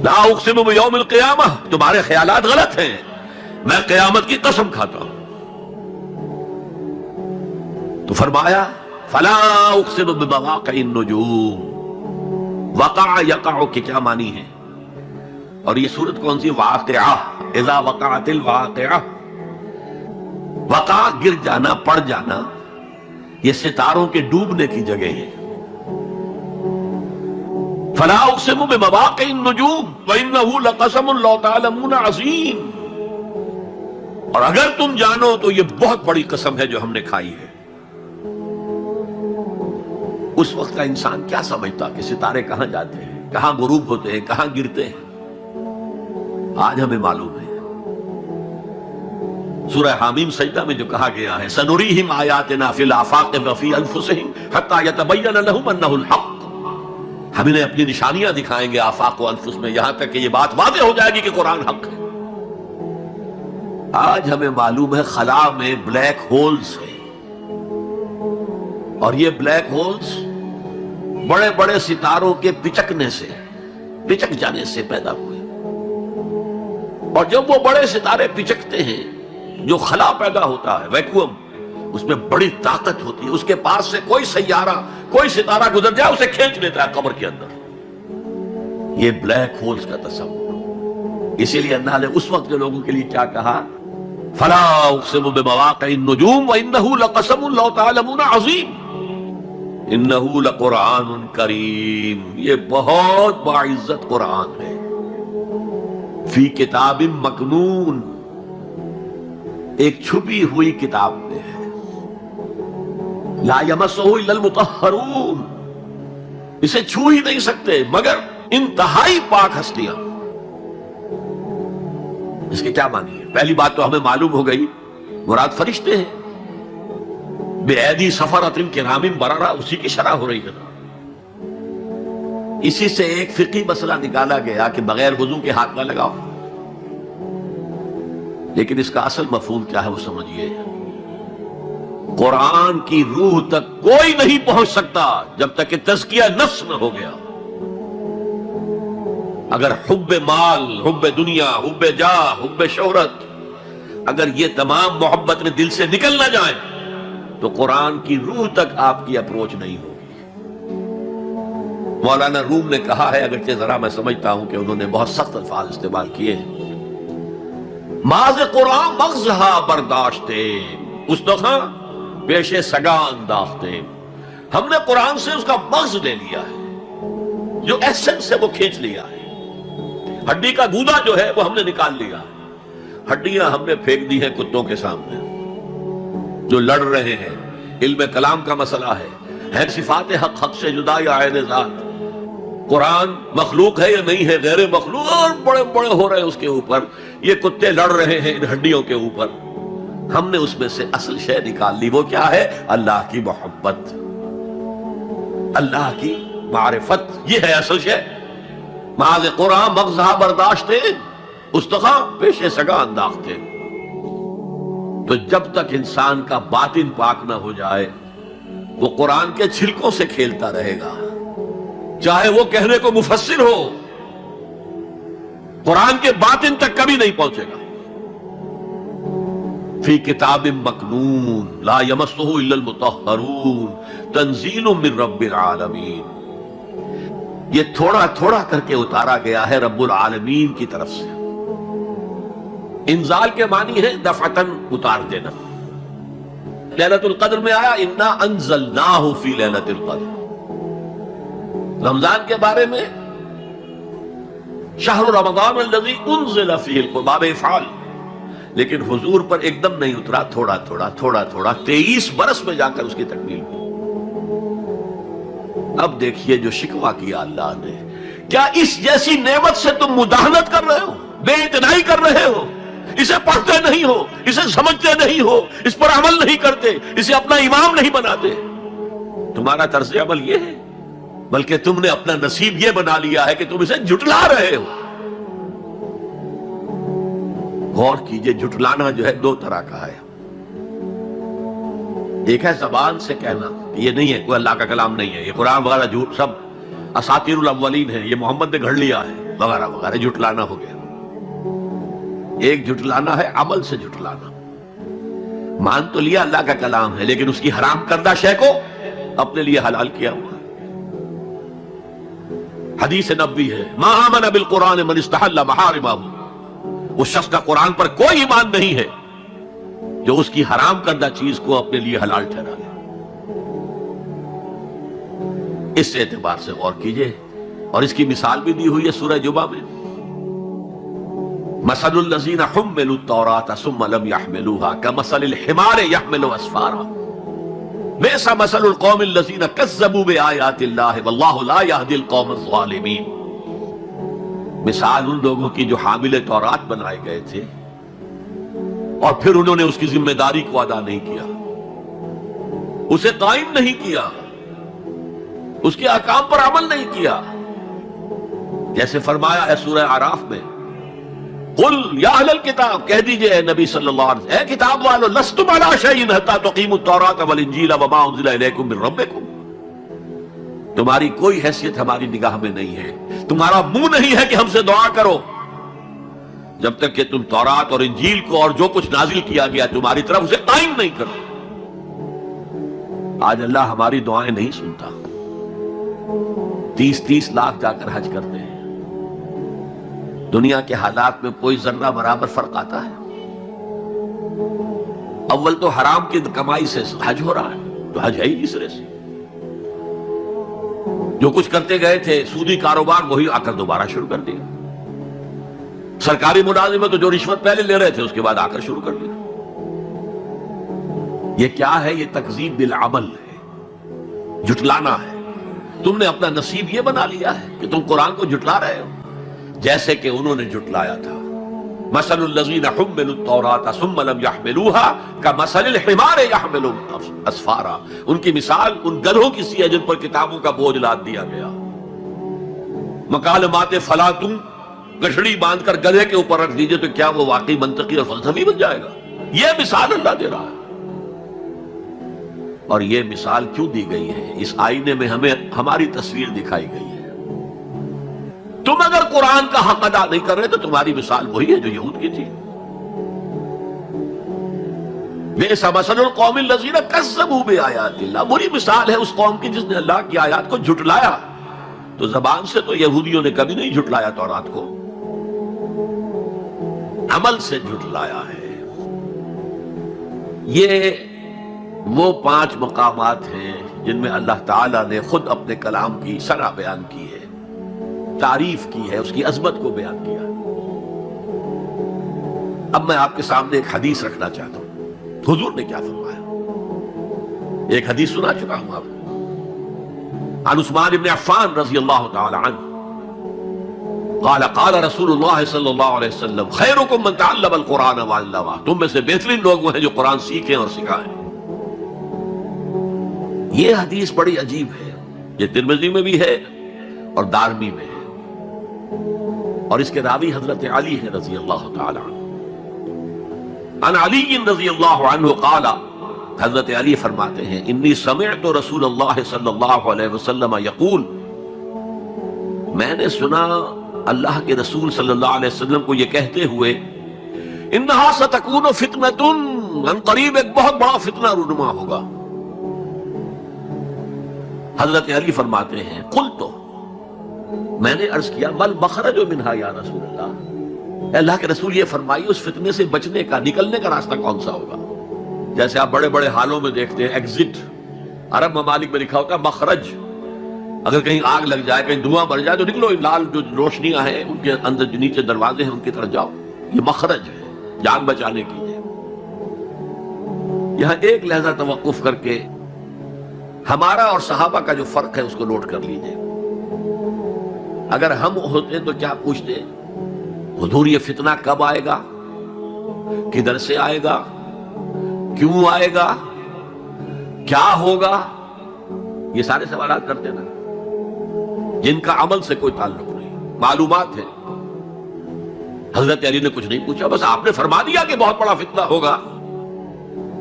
لا اقسم بیوم القیامہ، تمہارے خیالات غلط ہیں، میں قیامت کی قسم کھاتا ہوں۔ تو فرمایا فلا اقسم بمواقع النجوم، وقع یقع کے کیا معنی ہے؟ اور یہ سورت کون سی؟ واقعہ، اذا وقعت الواقعہ، وقع گر جانا، پڑ جانا، یہ ستاروں کے ڈوبنے کی جگہ ہے۔ فلا اقسم بمواقع النجوم وانه لقسم لو تعلمون عظیم، اور اگر تم جانو تو یہ بہت بڑی قسم ہے جو ہم نے کھائی ہے۔ اس وقت کا انسان کیا سمجھتا کہ ستارے کہاں جاتے ہیں، کہاں غروب ہوتے ہیں، کہاں گرتے ہیں؟ آج ہمیں معلوم ہے۔ سورہ حامیم سجدہ میں جو کہا گیا ہے سنریہم آیاتنا فی الآفاق وفی انفسہم حتی یتبین لہم انہ الحق، ہم انہیں اپنی نشانیاں دکھائیں گے آفاق و انفس میں، یہاں تک کہ یہ بات واضح ہو جائے گی کہ قرآن حق ہے۔ آج ہمیں معلوم ہے خلا میں بلیک ہولز ہیں، اور یہ بلیک ہولز بڑے بڑے ستاروں کے پچکنے سے، پچک جانے سے پیدا ہوئے، اور جب وہ بڑے ستارے پچکتے ہیں، جو خلا پیدا ہوتا ہے، ویکیوم، اس میں بڑی طاقت ہوتی ہے، اس کے پاس سے کوئی سیارہ، کوئی ستارہ گزر جائے اسے کھینچ لیتا ہے قبر کے اندر۔ یہ بلیک ہولز کا تصور۔ اسی لیے اللہ نے اس وقت جو لوگوں کے لیے کیا کہا، فلا اقسم بمواقع النجوم وانہ لقسم لو تعلمون عظیم انہ لقرآن کریم، یہ بہت باعزت قرآن ہے، فی کتاب مکنون، ایک چھپی ہوئی کتاب میں ہے، لا یمسہ الا المطہرون، اسے چھو ہی نہیں سکتے مگر انتہائی پاک ہستیاں۔ اس کے کیا معنی ہے؟ پہلی بات تو ہمیں معلوم ہو گئی، مراد فرشتے ہیں، بے ایدی سفرۃ کرام بررہ، اسی کی شرح ہو رہی ہے۔ اسی سے ایک فقہی مسئلہ نکالا گیا کہ بغیر وضو کے ہاتھ نہ لگاؤ، لیکن اس کا اصل مفہوم کیا ہے وہ سمجھیے۔ قرآن کی روح تک کوئی نہیں پہنچ سکتا جب تک کہ تزکیہ نفس نہ ہو گیا۔ اگر حب مال، حب دنیا، حب جاہ، حب شہرت، اگر یہ تمام محبت میں دل سے نکل نہ جائیں تو قرآن کی روح تک آپ کی اپروچ نہیں ہوگی۔ مولانا روم نے کہا ہے، اگرچہ ذرا میں سمجھتا ہوں کہ انہوں نے بہت سخت الفاظ استعمال کیے ہیں، ماز قرآن مغزہا برداشتے استخاں پیش سگاں انداختے، ہم نے قرآن سے اس کا مغز لے لیا ہے، جو ایسنس ہے وہ کھینچ لیا ہے، ہڈی کا گودا جو ہے وہ ہم نے نکال لیا ہے، ہڈیاں ہم نے پھینک دی ہیں کتوں کے سامنے جو لڑ رہے ہیں۔ علم کلام کا مسئلہ ہے صفات حق حق سے جدا یا عین ذات، قرآن مخلوق ہے یا نہیں ہے، غیر مخلوق، اور بڑے بڑے ہو رہے ہیں اس کے اوپر، یہ کتے لڑ رہے ہیں ان ہڈیوں کے اوپر۔ ہم نے اس میں سے اصل شے نکال لی، وہ کیا ہے؟ اللہ کی محبت، اللہ کی معرفت، یہ ہے اصل شے۔ ماذ قرآن مغزہ برداشتے استخاں پیش سگاں انداختے۔ تو جب تک انسان کا باطن پاک نہ ہو جائے وہ قرآن کے چھلکوں سے کھیلتا رہے گا، چاہے وہ کہنے کو مفسر ہو، قرآن کے باطن تک کبھی نہیں پہنچے گا۔ فی کتاب مکنون لا یمسہ الا المطہرون تنزیل من رب العالمین، یہ تھوڑا تھوڑا کر کے اتارا گیا ہے رب العالمین کی طرف سے۔ انزال کے معنی ہے دفعتاً اتار دینا۔ لیلۃ القدر میں آیا انا انزلناہ فی لیلۃ القدر۔ رمضان کے بارے میں شہر رمضان الذی انزل فیہ القرآن، باب افعال، لیکن حضور پر ایک دم نہیں اترا، تھوڑا تھوڑا تھوڑا تھوڑا 23 برس میں جا کر اس کی تکمیل ہوئی۔ اب دیکھیے جو شکوہ کیا اللہ نے، کیا اس جیسی نعمت سے تم مداہنت کر رہے ہو، بے اعتنائی کر رہے ہو، اسے پڑھتے نہیں ہو، اسے سمجھتے نہیں ہو، اس پر عمل نہیں کرتے، اسے اپنا امام نہیں بناتے؟ تمہارا طرز عمل یہ ہے، بلکہ تم نے اپنا نصیب یہ بنا لیا ہے کہ تم اسے جھٹلا رہے ہو۔ غور کیجئے، جھٹلانا جو ہے دو طرح کا ہے۔ ایک ہے زبان سے کہنا کہ یہ نہیں ہے، کوئی اللہ کا کلام نہیں ہے، یہ قرآن وغیرہ جھوٹ، سب اساطیر الاولین ہے، یہ محمد نے گھڑ لیا ہے، وغیرہ وغیرہ جھٹلانا ہو گیا۔ ایک جھٹلانا ہے عمل سے جھٹلانا، مان تو لیا اللہ کا کلام ہے لیکن اس کی حرام کردہ شے کو اپنے لیے حلال کیا ہوا۔ حدیث نبوی ہے ما آمن بالقرآن من استحل محارمہ، اس شخص کا قرآن پر کوئی ایمان نہیں ہے جو اس کی حرام کردہ چیز کو اپنے لیے حلال ٹھہرا لے۔ اس اعتبار سے غور کیجئے، اور اس کی مثال بھی دی ہوئی ہے سورہ جمعہ میں، مثل الذین حملوا التوراۃ ثم لم يحملوها كمثل الحمار يحمل اسفارا بئس مثل القوم الذین کذبوا بآیات اللہ واللہ لا يهدی القوم الظالمین۔ مثال ان لوگوں کی جو حامل تورات بنائے گئے تھے اور پھر انہوں نے اس کی ذمہ داری کو ادا نہیں کیا، اسے قائم نہیں کیا، اس کے احکام پر عمل نہیں کیا۔ جیسے فرمایا ہے سورہ اعراف میں، قل یا اہل الکتاب، کہہ دیجئے اے نبی صلی اللہ علیہ وسلم، اے کتاب والو، لستم علی شیء حتی تقیموا التوراۃ والانجیل وما انزل الیکم من ربکم، تمہاری کوئی حیثیت ہماری نگاہ میں نہیں ہے، تمہارا منہ نہیں ہے کہ ہم سے دعا کرو جب تک کہ تم تورات اور انجیل کو اور جو کچھ نازل کیا گیا تمہاری طرف اسے قائم نہیں کرو۔ آج اللہ ہماری دعائیں نہیں سنتا، 30 لاکھ جا کر حج کرتے ہیں، دنیا کے حالات میں کوئی ذرہ برابر فرق آتا ہے؟ اول تو حرام کی کمائی سے حج ہو رہا ہے، تو حج ہے ہی اس طرح سے۔ جو کچھ کرتے گئے تھے سودی کاروبار وہی آ کر دوبارہ شروع کر دیا، سرکاری ملازم تو جو رشوت پہلے لے رہے تھے اس کے بعد آ کر شروع کر دیا۔ یہ کیا ہے؟ یہ تکذیب بالعمل ہے، جھٹلانا ہے۔ تم نے اپنا نصیب یہ بنا لیا ہے کہ تم قرآن کو جھٹلا رہے ہو، جیسے کہ انہوں نے جھٹلایا تھا۔ مثل الذین حملوا التوراۃ ثم لم يحملوها كمثل الحمار يحمل اسفارا، ان کی مثال ان گدھوں کی سی ہے جن پر کتابوں کا بوجھ لاد دیا گیا۔ مکالمات فلاں تم گٹھڑی باندھ کر گدھے کے اوپر رکھ دیجئے تو کیا وہ واقعی منطقی اور فلسفی بن جائے گا؟ یہ مثال اللہ دے رہا ہے۔ اور یہ مثال کیوں دی گئی ہے؟ اس آئینے میں ہمیں ہماری تصویر دکھائی گئی ہے۔ تم اگر قرآن کا حق ادا نہیں کر رہے تو تمہاری مثال وہی ہے جو یہود کی تھی۔ بئس مثل القوم الذین کذبوا بآیات اللہ، بری مثال ہے اس قوم کی جس نے اللہ کی آیات کو جھٹلایا۔ تو زبان سے تو یہودیوں نے کبھی نہیں جھٹلایا تورات کو، عمل سے جھٹلایا ہے۔ یہ وہ 5 مقامات ہیں جن میں اللہ تعالیٰ نے خود اپنے کلام کی شرح بیان کی ہے، تعریف کی ہے، اس کی عظمت کو بیان کیا۔ اب میں آپ کے سامنے ایک حدیث رکھنا چاہتا ہوں، حضور نے کیا فرمایا۔ ایک حدیث سنا چکا ہوں آپ کو، عن عثمان بن عفان رضی اللہ تعالی عنہ قال قال رسول اللہ صلی اللہ علیہ وسلم خیرکم من تعلم القرآن وعلمہ، تم میں سے بہترین لوگ وہ ہیں جو قرآن سیکھیں اور سکھائیں۔ یہ حدیث بڑی عجیب ہے، یہ ترمذی میں بھی ہے اور دارمی میں ہے، اور اس کے راوی حضرت علی ہے رضی اللہ تعالی عنہ۔ عن علی رضی اللہ عنہ قال، حضرت علی فرماتے ہیں انی سمعت رسول اللہ صلی اللہ علیہ وسلم یقول، میں نے سنا اللہ کے رسول صلی اللہ علیہ وسلم کو یہ کہتے ہوئے، انہا ستکون فتنۃ، ان قریب ایک بہت بڑا فتنہ رونما ہوگا۔ حضرت علی فرماتے ہیں قلت، میں نے عرض کیا مل مخرج منہا یا رسول اللہ، اے اللہ کے رسول یہ فرمائیے اس فتنے سے بچنے کا، نکلنے کا راستہ کون سا ہوگا؟ جیسے آپ بڑے بڑے حالوں میں دیکھتے ہیں ایگزٹ، عرب ممالک میں لکھا ہوتا ہے مخرج، اگر کہیں آگ لگ جائے، کہیں دھواں بڑھ جائے تو نکلو، لال جو روشنیاں ہیں ان کے اندر جو نیچے دروازے ہیں ان کی طرف جاؤ، یہ مخرج ہے جان بچانے کی۔ یہاں ایک لحظہ توقف کر کے ہمارا اور صحابہ کا جو فرق ہے اس کو نوٹ کر لیجئے۔ اگر ہم ہوتے تو کیا پوچھتے، حضور یہ فتنہ کب آئے گا، کدھر سے آئے گا، کیوں آئے گا، کیا ہوگا، یہ سارے سوالات کرتے نا، جن کا عمل سے کوئی تعلق نہیں، معلومات ہے۔ حضرت علی نے کچھ نہیں پوچھا، بس آپ نے فرما دیا کہ بہت بڑا فتنہ ہوگا،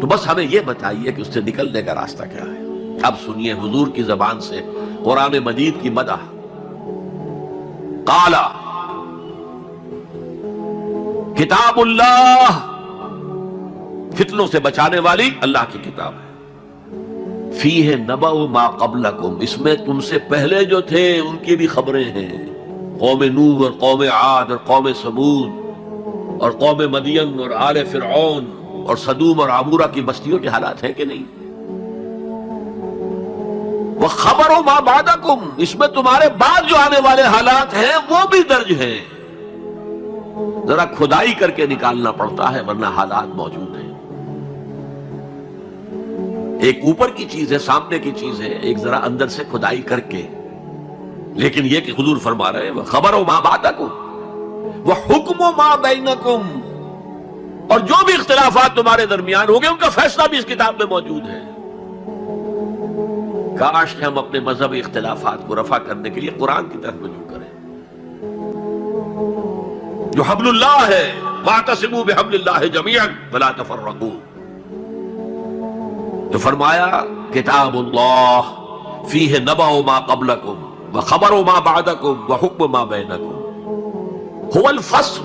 تو بس ہمیں یہ بتائیے کہ اس سے نکلنے کا راستہ کیا ہے۔ اب سنیے حضور کی زبان سے قرآن مجید کی مدح۔ قال کتاب اللہ، فتنوں سے بچانے والی اللہ کی کتاب ہے۔ فیہ نبأ ما قبلکم، اس میں تم سے پہلے جو تھے ان کی بھی خبریں ہیں، قوم نوح اور قوم عاد اور قوم ثمود اور قوم مدین اور آل فرعون اور صدوم اور عمورہ کی بستیوں کے حالات ہیں کہ نہیں؟ وَخَبَرُ مَا بَعْدَكُمْ، اس میں تمہارے بعد جو آنے والے حالات ہیں وہ بھی درج ہیں، ذرا کھدائی کر کے نکالنا پڑتا ہے ورنہ حالات موجود ہیں۔ ایک اوپر کی چیز ہے، سامنے کی چیز ہے، ایک ذرا اندر سے کھدائی کر کے، لیکن یہ کہ حضور فرما رہے ہیں خبروں ماں بعدکم وحکم ما بینکم، اور جو بھی اختلافات تمہارے درمیان ہو گئے ان کا فیصلہ بھی اس کتاب میں موجود ہے۔ کاش کہ ہم اپنے مذہبی اختلافات کو رفع کرنے کے لیے قرآن کی طرف رجوع کریں، جو حبل اللہ ہے، واعتصموا بحبل اللہ جميعا ولا تفرقوا۔ تو فرمایا کتاب اللہ فیہ نبأ ما قبلکم وخبر ما بعدکم وحکم ما بینکم، هو الفصل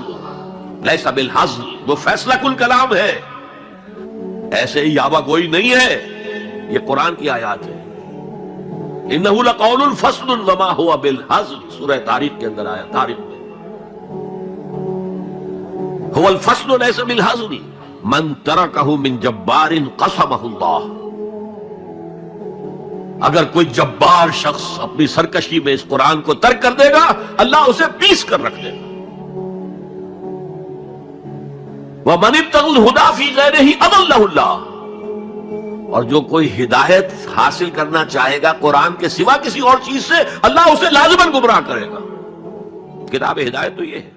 لیس بالحزل، وہ فیصلہ کن کلام ہے، ایسے ہی یاوہ گوئی نہیں ہے، یہ قرآن کی آیات ہے۔ انہ لقول فصل وما هو بالحزل، سورہ طارق کے اندر آیا، طارق میں هو الفصل ليس بالحزن من تركه من جبار قسمه اللہ، اگر کوئی جبار شخص اپنی سرکشی میں اس قرآن کو ترک کر دے گا اللہ اسے پیس کر رکھ دے گا۔ وَمَنِ ابْتَغَى الْهُدَىٰ فِي غَيْرِهِ أَضَلَّهُ اللَّهُ، اور جو کوئی ہدایت حاصل کرنا چاہے گا قرآن کے سوا کسی اور چیز سے، اللہ اسے لازماً گمراہ کرے گا۔ کتاب ہدایت تو یہ ہے۔